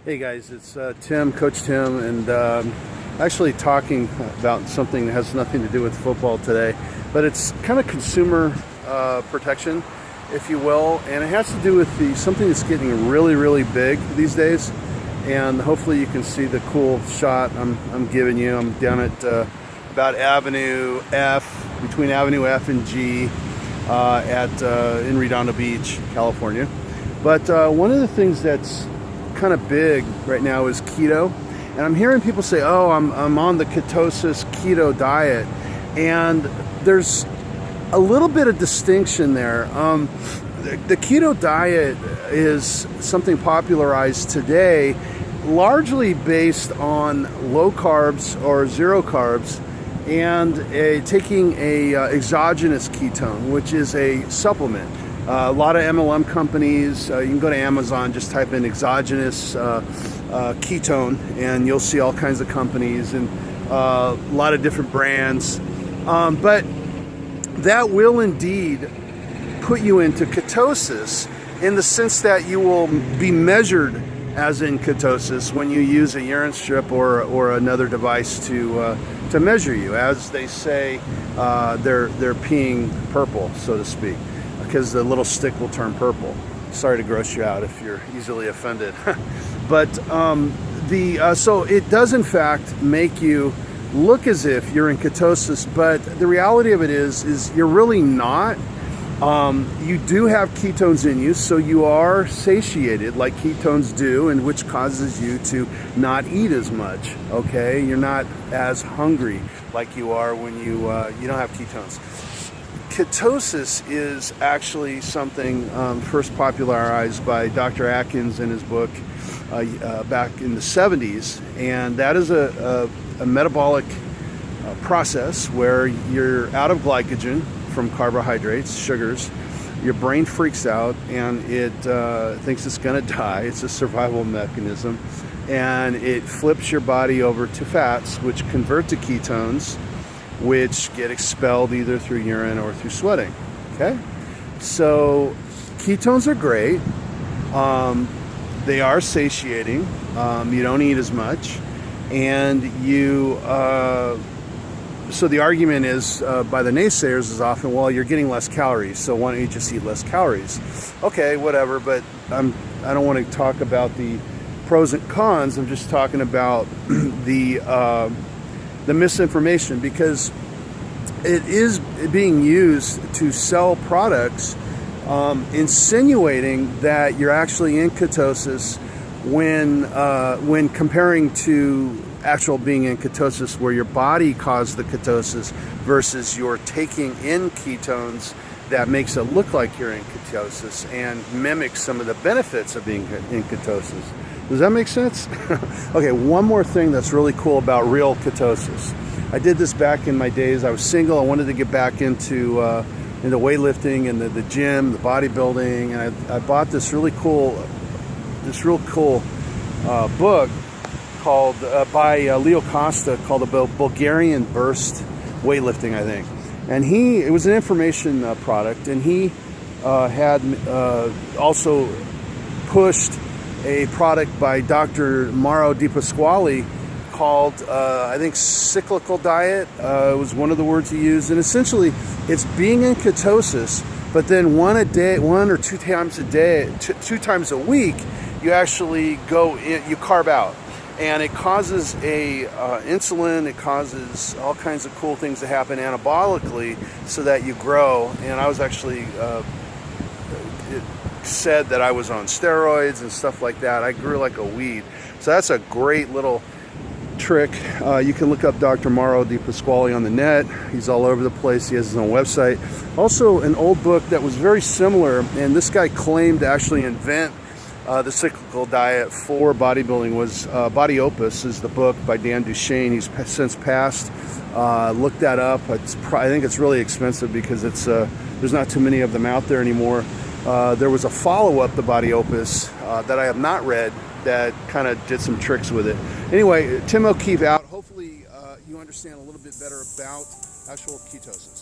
Hey guys, it's Tim, Coach Tim, and actually talking about something that has nothing to do with football today, but it's kind of consumer protection, if you will, and it has to do with something that's getting really, really big these days. And hopefully you can see the cool shot I'm giving you. I'm down at about Avenue F, between Avenue F and G, in Redondo Beach, California. But one of the things that's kind of big right now is keto, and I'm hearing people say, "Oh, I'm on the Ketosis keto diet," and there's a little bit of distinction there. The keto diet is something popularized today, largely based on low carbs or zero carbs, and taking a exogenous ketone, which is a supplement. A lot of MLM companies, you can go to Amazon, just type in exogenous ketone, and you'll see all kinds of companies and a lot of different brands. But that will indeed put you into ketosis in the sense that you will be measured as in ketosis when you use a urine strip or another device to measure you. As they say, they're peeing purple, so to speak, because the little stick will turn purple. Sorry to gross you out if you're easily offended. But so it does in fact make you look as if you're in ketosis, but the reality of it is you're really not. You do have ketones in you, so you are satiated like ketones do, and which causes you to not eat as much, okay? You're not as hungry like you are when you don't have ketones. Ketosis is actually something first popularized by Dr. Atkins in his book back in the 70s, and that is a metabolic process where you're out of glycogen from carbohydrates, sugars. Your brain freaks out and it thinks it's going to die. It's a survival mechanism, and it flips your body over to fats, which convert to ketones, which get expelled either through urine or through sweating. Okay, so ketones are great. They are satiating. You don't eat as much, and you. So the argument is by the naysayers is often, well, you're getting less calories, so why don't you just eat less calories? Okay, whatever. But I don't want to talk about the pros and cons. I'm just talking about the misinformation, because it is being used to sell products insinuating that you're actually in ketosis when comparing to actual being in ketosis where your body caused the ketosis versus you're taking in ketones that makes it look like you're in ketosis and mimics some of the benefits of being in ketosis. Does that make sense? Okay, one more thing that's really cool about real ketosis. I did this back in my days. I was single. I wanted to get back into weightlifting and the gym, the bodybuilding, and I bought this real cool book called by Leo Costa, called the Bulgarian Burst Weightlifting, I think. And it was an information product, and he had also pushed a product by Dr. Mauro Di Pasquale called, I think, Cyclic Diet. It was one of the words he used. And essentially, it's being in ketosis, but then one or two times a day, two times a week, you actually you carb out. And it causes insulin, it causes all kinds of cool things to happen anabolically so that you grow. And I was actually, it said that I was on steroids and stuff like that. I grew like a weed. So that's a great little trick. You can look up Dr. Mauro Di Pasquale on the net. He's all over the place. He has his own website. Also, an old book that was very similar, and this guy claimed to actually invent the cyclical diet for bodybuilding, was Body Opus is the book by Dan Duchesne. He's since passed. Look that up. I think it's really expensive because there's not too many of them out there anymore. There was a follow-up to Body Opus that I have not read that kind of did some tricks with it. Anyway, Tim O'Keefe out. Hopefully you understand a little bit better about actual ketosis.